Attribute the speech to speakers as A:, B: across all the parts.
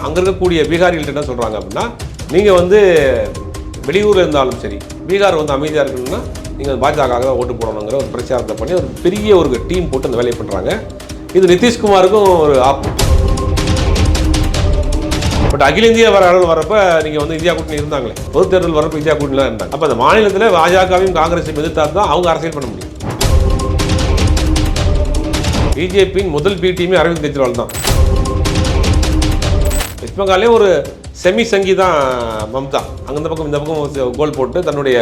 A: அங்கே இருக்கக்கூடிய பீகாரிகள்ட்ட என்ன சொல்கிறாங்க அப்படின்னா, நீங்கள் வந்து வெளியூரில் இருந்தாலும் சரி, பீகார் வந்து அமைதியாக இருக்கணும்னா நீங்கள் பாஜகவுக்கு தான் ஓட்டு போடணுங்கிற ஒரு பிரச்சாரத்தை பண்ணி ஒரு பெரிய ஒரு டீம் போட்டு அந்த வேலையை பண்ணுறாங்க. இது நிதிஷ்குமாருக்கும் ஒரு ஆப்பு. பட் அகில இந்திய அளவில் வரப்போ நீங்கள் வந்து இந்தியா கூட்டணி இருந்தாங்களே, பொது தேர்தல் வரப்போ இந்தியா கூட்டணிலாம் இருந்தாங்க. அப்போ அந்த மாநிலத்தில் பாஜகவையும் காங்கிரஸையும் எதிர்த்தா தான் அவங்க அரசியல் பண்ண முடியும். பிஜேபியின் முதல் பி டீமே அரவிந்த் கெஜ்ரிவால் தான். வெஸ்ட் பெங்காலே ஒரு செமி சங்கி தான் மம்தா. அங்கே இந்த பக்கம் இந்த பக்கம் கோல் போட்டு தன்னுடைய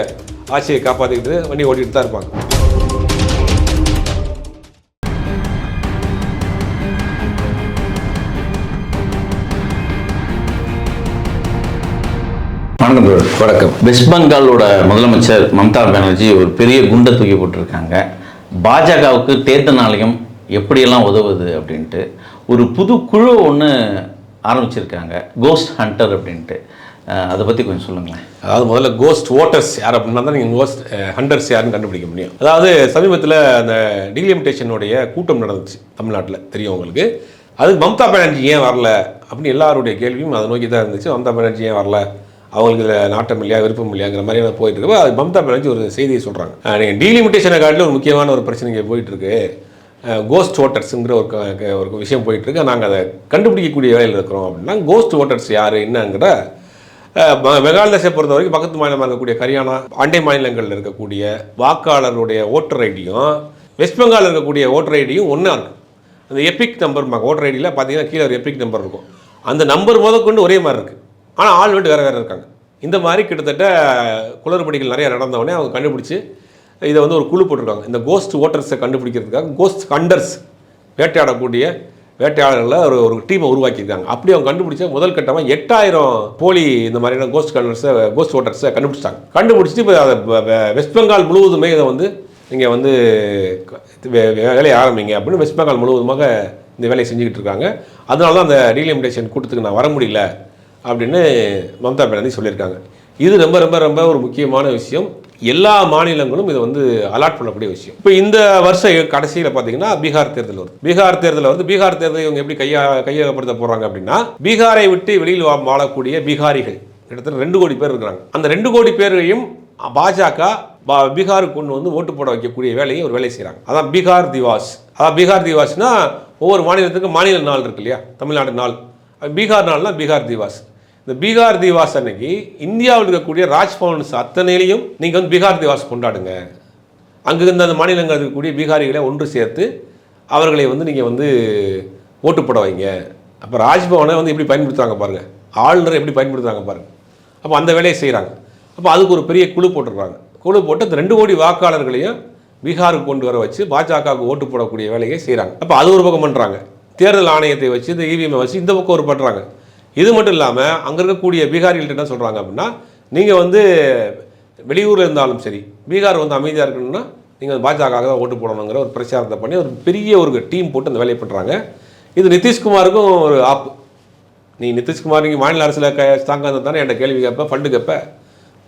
A: ஆட்சியை காப்பாற்றிக்கிட்டு வண்டி ஓட்டிகிட்டு தான் இருப்பாங்க.
B: வணக்கம். வெஸ்ட் பெங்காலோட முதலமைச்சர் மம்தா பானர்ஜி ஒரு பெரிய குண்டை தூக்கி போட்டிருக்காங்க. பாஜகவுக்கு தேர்தல் ஆணையம் எப்படியெல்லாம் உதவுது அப்படின்ட்டு ஒரு புது குழு ஒன்று ஆரம்பிச்சிருக்காங்க, கோஸ்ட் ஹண்டர் அப்படின்ட்டு. அதை பற்றி கொஞ்சம் சொல்லுங்களேன்.
A: அதாவது முதல்ல கோஸ்ட் ஓட்டர்ஸ் யார் அப்படின்னா தான் நீங்கள் கோஸ்ட் ஹண்டர்ஸ் யாருன்னு கண்டுபிடிக்க முடியும். அதாவது சமீபத்தில் அந்த டிலிமிட்டேஷனுடைய கூட்டம் நடந்துச்சு தமிழ்நாட்டில், தெரியும் உங்களுக்கு. அதுக்கு மம்தா பானர்ஜி ஏன் வரல அப்படின்னு எல்லாருடைய கேள்வியும் அதை நோக்கி தான் இருந்துச்சு. மம்தா பானர்ஜி ஏன் வரல, அவங்களுக்கு இதில் நாட்டம் இல்லையா, விருப்பம் இல்லையாங்கிற மாதிரியான போயிட்டு இருக்கு. அது மம்தா பானர்ஜி ஒரு செய்தியை சொல்கிறாங்க. நீங்கள் டீலிமிட்டேஷனை காட்டில் ஒரு முக்கியமான ஒரு பிரச்சனை இங்கே போயிட்டுருக்கு. கோஸ்ட் ஓட்டர்ஸுங்கிற ஒரு விஷயம் போயிட்டுருக்கு. நாங்கள் அதை கண்டுபிடிக்கக்கூடிய வேலையில் இருக்கிறோம் அப்படின்னா, கோஸ்ட் ஓட்டர்ஸ் யார் என்னங்கிற மெகாலயத்தை பொறுத்த வரைக்கும் பக்கத்து மாநிலமாக இருக்கக்கூடிய ஹரியானா, அண்டை மாநிலங்களில் இருக்கக்கூடிய வாக்காளருடைய ஓட்டர் ஐடியும் வெஸ்ட் பெங்காலில் இருக்கக்கூடிய ஓட்டர் ஐடியும் ஒன்றா இருக்குது. அந்த எபிக் நம்பர் ஓட்டர் ஐடியில் பார்த்தீங்கன்னா கீழே ஒரு எபிக் நம்பர் இருக்கும். அந்த நம்பர் முதற்கொண்டு ஒரே மாதிரி இருக்குது, ஆனால் ஆள் வந்துட்டு வேறு இருக்காங்க. இந்த மாதிரி கிட்டத்தட்ட குளறுபடிகள் நிறைய நடந்தவொடனே அவங்க கண்டுபிடிச்சி இதை வந்து ஒரு குழு போட்டிருக்காங்க. இந்த கோஸ்ட் ஓட்டர்ஸை கண்டுபிடிக்கிறதுக்காக கோஸ்ட் ஹண்டர்ஸ், வேட்டையாளர்களை ஒரு டீமை உருவாக்கியிருக்காங்க. அப்படி அவங்க கண்டுபிடிச்ச முதல் கட்டமாக 8000 போலி இந்த மாதிரியான கோஸ்ட் ஓட்டர்ஸை கண்டுபிடிச்சிட்டாங்க. கண்டுபிடிச்சிட்டு இப்போ அதை வெஸ்ட் பெங்கால் முழுவதுமே இதை வந்து நீங்கள் வந்து வேலையை ஆரம்பிங்க அப்படின்னு வெஸ்ட் பெங்கால் முழுவதுமாக இந்த வேலையை செஞ்சுக்கிட்டு இருக்காங்க. அதனால தான் அந்த டீலிமிட்டேஷன் கூட்டத்துக்கு நான் வர முடியல அப்படின்னு மம்தா பானர்ஜி சொல்லியிருக்காங்க. இது ரொம்ப ரொம்ப ரொம்ப ஒரு முக்கியமான விஷயம். எல்லா மாநிலங்களும் இதை வந்து அலாட் பண்ணக்கூடிய விஷயம். இப்போ இந்த வருஷ கடைசியில் பார்த்தீங்கன்னா பீகார் தேர்தல் வருது. பீகார் தேர்தலை இவங்க எப்படி கையகப்படுத்த போகிறாங்க அப்படின்னா, பீகாரை விட்டு வெளியில் வாழக்கூடிய பீகாரிகள் கிட்டத்தட்ட 2 கோடி பேர் இருக்கிறாங்க. அந்த 2 கோடி பேரையும் பாஜக பீகாருக்கு கொண்டு வந்து ஓட்டு போட வைக்கக்கூடிய வேலையை ஒரு வேலை செய்கிறாங்க. அதான் பீகார் திவாஸ். அதான் பீகார் திவாஸ்னா ஒவ்வொரு மாநிலத்துக்கும் மாநில நாள் இருக்கு இல்லையா, தமிழ்நாடு நாள். பீகார் நாள்னா பீகார் திவாஸ். இந்த பீகார் திவாஸ் அன்னைக்கு இந்தியாவில் இருக்கக்கூடிய ராஜ்பவன்ஸ் அத்தனையிலையும் நீங்கள் வந்து பீகார் திவாஸ் கொண்டாடுங்க. அங்கே இருந்த அந்த மாநிலங்கள் இருக்கக்கூடிய பீகாரிகளை ஒன்று சேர்த்து அவர்களை வந்து நீங்கள் வந்து ஓட்டு போட வைங்க. அப்போ ராஜ்பவனை வந்து எப்படி பயன்படுத்துகிறாங்க பாருங்கள், ஆளுநரை எப்படி பயன்படுத்துகிறாங்க பாருங்கள். அப்போ அந்த வேலையை செய்கிறாங்க. அப்போ அதுக்கு ஒரு பெரிய குழு போட்டுருக்காங்க. குழு போட்டு அந்த 2 கோடி வாக்காளர்களையும் பீகாருக்கு கொண்டு வர வச்சு பாஜகவுக்கு ஓட்டு போடக்கூடிய வேலையை செய்கிறாங்க. அப்போ அது ஒரு பக்கம் பண்ணுறாங்க. தேர்தல் ஆணையத்தை வச்சு இந்த இவிஎம்ஐ வச்சு இந்த பக்கம் ஒரு பண்ணுறாங்க. இது மட்டும் இல்லாமல் அங்கே இருக்கக்கூடிய பீகாரிகள்ட்ட என்ன சொல்கிறாங்க அப்படின்னா, நீங்கள் வந்து வெளியூரில் இருந்தாலும் சரி, பீகார் வந்து அமைதியாக இருக்கணும்னா நீங்கள் பாஜகவுக்கு தான் ஓட்டு போடணுங்கிற ஒரு பிரச்சாரத்தை பண்ணி ஒரு பெரிய ஒரு டீம் போட்டு அந்த வேலையை பண்ணுறாங்க. இது நிதிஷ்குமாருக்கும் ஒரு ஆப்பு. நீ நிதிஷ்குமார் நீங்கள் மாநில அரசில் ஸ்ட்ராங்காக இருந்தால் தானே என்கிட்ட கேள்வி கேட்ப, ஃபண்டு கேட்ப.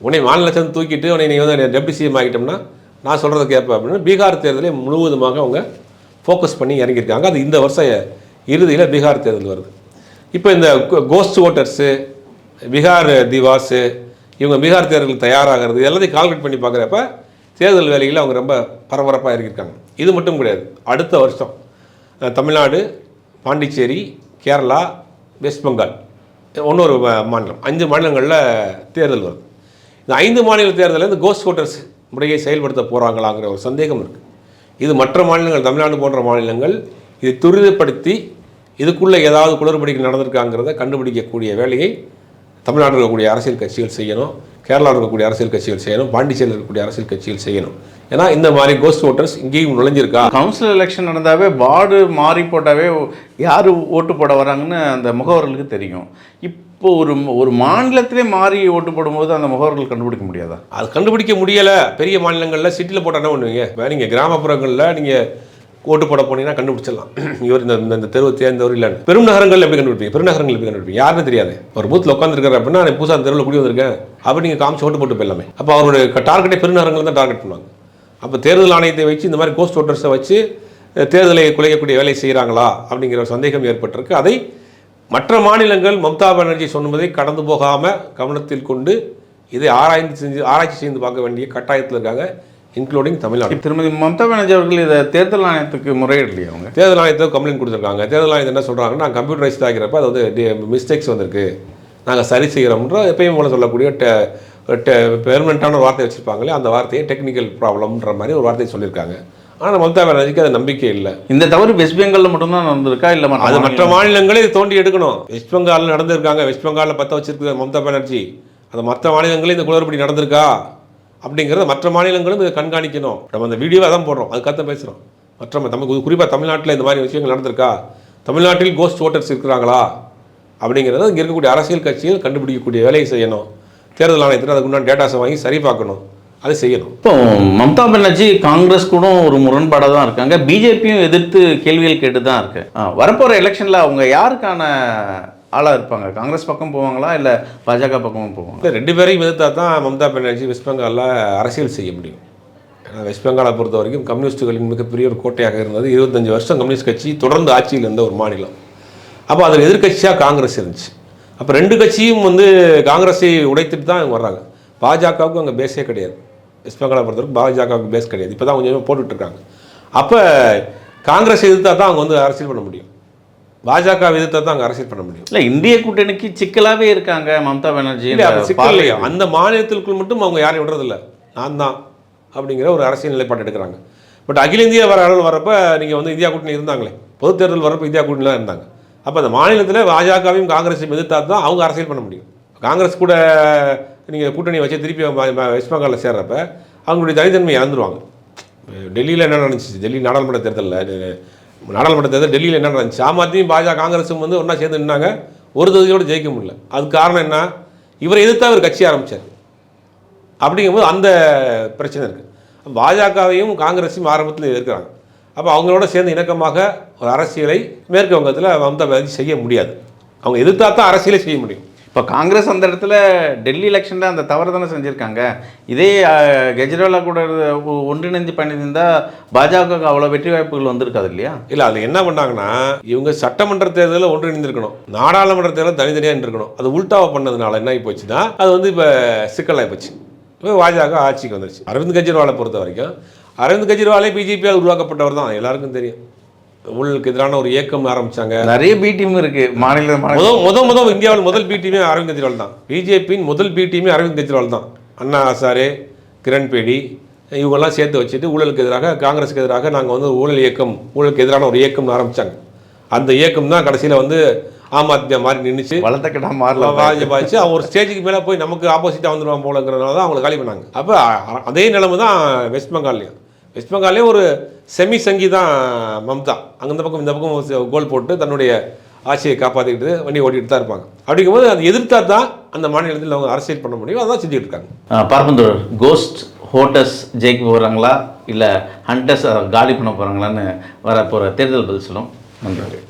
A: உன்னை மாநில அரசு தூக்கிட்டு உன்னை நீ வந்து டெப்டி சிஎம் ஆகிட்டோம்னா நான் சொல்கிறத கேட்பேன் அப்படின்னு பீகார் தேர்தலை முழுவதுமாக அவங்க ஃபோக்கஸ் பண்ணி இறங்கியிருக்காங்க. அது இந்த வருஷம் இறுதியில் பீகார் தேர்தல் வருது. இப்போ இந்த கோஸ்ட் ஓட்டர்ஸு, பீகார் திவாஸு, இவங்க பீகார் தேர்தலுக்கு தயாராகிறது எல்லாத்தையும் கால்குலேட் பண்ணி பார்க்குறப்ப தேர்தல் வேலைகளில் அவங்க ரொம்ப பரபரப்பாக இருக்கிருக்காங்க. இது மட்டும் கிடையாது, அடுத்த வருஷம் தமிழ்நாடு, பாண்டிச்சேரி, கேரளா, வெஸ்ட் பெங்கால், இன்னொரு மாநிலம், 5 மாநிலங்களில் தேர்தல் வருது. இந்த 5 மாநில தேர்தலில் இந்த கோஸ்ட் ஓட்டர்ஸ் முறையை செயல்படுத்த போகிறாங்களாங்கிற ஒரு சந்தேகம் இருக்குது. இது மற்ற மாநிலங்கள், தமிழ்நாடு போன்ற மாநிலங்கள் இதை துரிதப்படுத்தி இதுக்குள்ளே ஏதாவது குளறுபடிகள் நடந்திருக்காங்கிறத கண்டுபிடிக்கக்கூடிய வேலையை தமிழ்நாட்டில் இருக்கக்கூடிய அரசியல் கட்சிகள் செய்யணும், கேரளாவில் இருக்கக்கூடிய அரசியல் கட்சிகள் செய்யணும், பாண்டிச்சேரியில் இருக்கக்கூடிய அரசியல் கட்சிகள் செய்யணும். ஏன்னா இந்த மாதிரி கோஸ்ட் ஓட்டர்ஸ் இங்கேயும் நுழைஞ்சிருக்கா.
B: கவுன்சில் எலெக்ஷன் நடந்தாவே வார்டு மாறி போட்டாவே யார் ஓட்டு போட வராங்கன்னு அந்த முகவர்களுக்கு தெரியும். இப்போ ஒரு மாநிலத்திலே மாறி ஓட்டு போடும்போது அந்த முகவர்கள் கண்டுபிடிக்க முடியாதா?
A: அது கண்டுபிடிக்க முடியலை. பெரிய மாநிலங்களில் சிட்டியில் போட்டால் என்ன பண்ணுவீங்க? நீங்கள் கிராமப்புறங்களில் நீங்கள் ஓட்டு போட போனீங்கன்னா கண்டுபிடிச்சிடலாம், இவர் இந்த தெருவை தேர்ந்தவர் இல்லைன்னு. பெருநகரங்கள் எப்படி கண்டுபிடிப்பீங்க? யாருன்னு தெரியாது. ஒரு பூத்தில் உட்காந்துருக்காரு அப்படின்னா நான் புதுசாக தெருவில் குடி வந்திருக்கேன் அப்படி நீங்கள் காமிச்சு ஓட்டு போட்டு போயிடலாமே. அப்போ அவருடைய டார்கெட்டே பெருநகரங்கள் தான் டார்கெட் பண்ணுவாங்க. அப்போ தேர்தல் ஆணையத்தை வச்சு இந்த மாதிரி கோஸ்ட் ஓட்டர்ஸை வச்சு தேர்தலை குலைக்கக்கூடிய வேலை செய்கிறாங்களா அப்படிங்கிற ஒரு சந்தேகம் ஏற்பட்டிருக்கு. அதை மற்ற மாநிலங்கள் மம்தா பானர்ஜி சொன்னதை கடந்து போகாமல் கவனத்தில் கொண்டு இதை ஆராய்ச்சி செய்து பார்க்க வேண்டிய கட்டாயத்தில் இருக்காங்க, இன்க்ளூடிங் தமிழ்நாடு.
B: திருமதி மம்தா பானர்ஜி அவர்கள் இதை தேர்தல் ஆணையத்துக்கு முறையிடலையே அவங்க?
A: தேர்தல் ஆணையத்தை கம்ப்ளைண்ட் கொடுத்துருக்காங்க. தேர்தல் ஆணையத்தை என்ன சொல்கிறாங்கன்னா, நாங்கள் கம்ப்யூட்டரைஸ்ட் ஆகிறப்ப அது வந்து மிஸ்டேக்ஸ் வந்திருக்கு, நாங்கள் சரி செய்கிறோம்ன்ற எப்பயும் போல சொல்லக்கூடிய பெர்மனெண்ட்டான ஒரு வார்த்தை வச்சுருப்பாங்களே, அந்த வார்த்தையை டெக்னிக்கல் ப்ராப்ளம்ன்ற மாதிரி ஒரு வார்த்தையை சொல்லியிருக்காங்க. ஆனால் மம்தா பானர்ஜிக்கு அது நம்பிக்கை இல்லை.
B: இந்த தவறு வெஸ்ட் பெங்காலில் மட்டும்தான் நடந்திருக்கா இல்லை
A: அது மற்ற மாநிலங்களே தோண்டி எடுக்கணும். வெஸ்ட் பெங்காலில் நடந்திருக்காங்க, வெஸ்ட் பெங்காலில் பற்ற வச்சிருக்கு மம்தா பானர்ஜி, அது மற்ற மாநிலங்களே இந்த குளறுபடி நடந்திருக்கா அப்படிங்கிறத மற்ற மாநிலங்களும் இதை கண்காணிக்கணும். நம்ம அந்த வீடியோவை தான் போடுறோம், அதுக்காக பேசுகிறோம். குறிப்பாக தமிழ்நாட்டில் இந்த மாதிரி விஷயங்கள் நடந்திருக்கா, தமிழ்நாட்டில் கோஸ்ட் ஓட்டர்ஸ் இருக்கிறாங்களா அப்படிங்கிறத இங்கே இருக்கக்கூடிய அரசியல் கட்சிகள் கண்டுபிடிக்கக்கூடிய வேலையை செய்யணும். தேர்தல் ஆணையத்தில் அதுக்கு முன்னாடி டேட்டாஸை வாங்கி சரி பார்க்கணும், அதை செய்யணும்.
B: இப்போ மம்தா பானர்ஜி காங்கிரஸ் கூட ஒரு முரண்பாடாக தான் இருக்காங்க, பிஜேபியும் எதிர்த்து கேள்விகள் கேட்டு தான் இருக்கு. வரப்போகிற எலெக்ஷனில் அவங்க யாருக்கான ஆளாக இருப்பாங்க? காங்கிரஸ் பக்கம் போவாங்களா இல்லை பாஜக பக்கமும் போவாங்க?
A: ரெண்டு பேரையும் எதிர்த்தா தான் மம்தா பானர்ஜி வெஸ்ட் பெங்காலில் அரசியல் செய்ய முடியும். ஏன்னா வெஸ்ட் பெங்காலை பொறுத்த வரைக்கும் கம்யூனிஸ்டுகளின் மிகப்பெரிய ஒரு கோட்டையாக இருந்தது. 25 வருஷம் கம்யூனிஸ்ட் கட்சி தொடர்ந்து ஆட்சியில் இருந்த ஒரு மாநிலம். அப்போ அதில் எதிர்கட்சியாக காங்கிரஸ் இருந்துச்சு. அப்போ ரெண்டு கட்சியும் வந்து காங்கிரஸை உடைத்துட்டு தான் இவங்க வர்றாங்க. பாஜகவுக்கு அங்கே பேஸே கிடையாது. வெஸ்ட் பெங்காலை பொறுத்தவரைக்கும் பாஜகவுக்கு பேஸ் கிடையாது. இப்போ தான் கொஞ்சம் போட்டுட்ருக்காங்க. அப்போ காங்கிரஸ் எதிர்த்தா தான் அவங்க வந்து அரசியல் பண்ண முடியும், பாஜக எதிர்த்தா தான் அங்கே அரசியல் பண்ண முடியும்.
B: இல்லை, இந்திய கூட்டணிக்கு சிக்கலாகவே இருக்காங்க மம்தா பானர்ஜி.
A: சிக்கல் இல்லையா, அந்த மாநிலத்திற்குள் மட்டும் அவங்க யாரையும் விடுறதில்ல, நான் தான் அப்படிங்கிற ஒரு அரசியல் நிலைப்பாடு எடுக்கிறாங்க. பட் அகில இந்திய அளவில் வரப்போ நீங்கள் வந்து இந்தியா கூட்டணி இருந்தாங்களே, பொது தேர்தல் வரப்போ இந்தியா கூட்டணிலாம் இருந்தாங்க. அப்போ அந்த மாநிலத்தில் பாஜகவையும் காங்கிரஸையும் எதிர்த்தா தான் அவங்க அரசியல் பண்ண முடியும். காங்கிரஸ் கூட நீங்கள் கூட்டணி வச்சு திருப்பி வெஸ்ட் பெங்காலில் சேர்றப்ப அவங்களுடைய தனித்தன்மையை இழந்துருவாங்க. டெல்லியில் என்ன நடந்துச்சு, டெல்லி நாடாளுமன்ற தேர்தல் டெல்லியில் என்ன நடந்துச்சு, ஆம் ஆத்மியும் காங்கிரஸும் வந்து ஒன்றா சேர்ந்து நின்னாங்க, ஒரு தொகுதியோடு ஜெயிக்க முடியல. அதுக்கு காரணம் என்ன, இவரை எதிர்த்தா அவர் கட்சி ஆரம்பித்தார். அப்படிங்கும்போது அந்த பிரச்சனை இருக்குது. பாஜகவையும் காங்கிரஸையும் ஆரம்பத்தில் எதிர்க்கிறாங்க. அப்போ அவங்களோட சேர்ந்து இணக்கமாக ஒரு அரசியலை மேற்கு வங்கத்தில் மம்தா பானர்ஜி செய்ய முடியாது. அவங்க எதிர்த்தா தான் அரசியலை செய்ய முடியும்.
B: இப்போ காங்கிரஸ் அந்த இடத்துல டெல்லி எலெக்ஷனில் அந்த தவறு தானே செஞ்சுருக்காங்க. இதே கெஜ்ரிவாலா கூட ஒன்றிணைந்து பண்ணியிருந்தால் பாஜகவுக்கு அவ்வளோ வெற்றி வாய்ப்புகள் வந்திருக்காது இல்லையா?
A: இல்லை, அதில் என்ன பண்ணாங்கன்னா, இவங்க சட்டமன்ற தேர்தலில் ஒன்றிணைந்திருக்கணும், நாடாளுமன்ற தேர்தலில் தனித்தனியாக இருக்கணும். அது உல்டாவை பண்ணதுனால என்ன ஆகி போச்சுன்னா, அது வந்து இப்போ சிக்கலாகி போச்சு. இப்போ பாஜக ஆட்சிக்கு வந்துருச்சு. அரவிந்த் கெஜ்ரிவாலை பொறுத்த வரைக்கும், அரவிந்த் கெஜ்ரிவாலே பிஜேபியால் உருவாக்கப்பட்டவர் தான், எல்லாருக்கும் தெரியும். ஊழலுக்கு எதிரான ஒரு இயக்கம் ஆரம்பிச்சாங்க.
B: நிறைய பி டீம் இருக்கு மாநில
A: முதல் இந்தியாவில் முதல் பி டீமே அரவிந்த் கெஜ்ரிவால் தான். பிஜேபியின் முதல் பி டீமே அரவிந்த் கெஜ்ரிவால் தான். அண்ணா ஹசாரே, கிரண்பேடி இவங்கெல்லாம் சேர்த்து வச்சுட்டு ஊழலுக்கு எதிராக, காங்கிரஸுக்கு எதிராக நாங்கள் வந்து ஊழலுக்கு எதிரான ஒரு இயக்கம் ஆரம்பித்தாங்க. அந்த இயக்கம் தான் கடைசியில் வந்து ஆம் ஆத்மியா மாதிரி நின்றுச்சு,
B: வளர்த்தக்கிட்ட மாறல
A: பாதிச்சு அவன் ஒரு ஸ்டேஜுக்கு மேலே போய் நமக்கு ஆப்போசிட்டாக வந்துடுவான் போலங்கிறதுனால தான் அவங்களை காலி பண்ணாங்க. அப்போ அதே நிலைமை தான் வெஸ்ட் பெங்கால்லையும் ஒரு செமி சங்கி தான் மம்தா. அங்கே பக்கம் இந்த பக்கம் கோல் போட்டு தன்னுடைய ஆட்சியை காப்பாற்றிக்கிட்டு வண்டி ஓட்டிகிட்டு தான் இருப்பாங்க. அப்படிங்கும்போது அது எதிர்த்தா தான் அந்த மாநிலத்தில் அவங்க அரசியல் பண்ண முடியும். அதான் செஞ்சுட்டு இருக்காங்க.
B: பார்ப்பந்தூர் கோஸ்ட் ஹோட்டர்ஸ் ஜெயிக்க போகிறாங்களா இல்லை ஹண்டர்ஸ் காலி பண்ண போகிறாங்களான்னு வர போகிற தேர்தல் பதில் சொல்லும். நன்றி.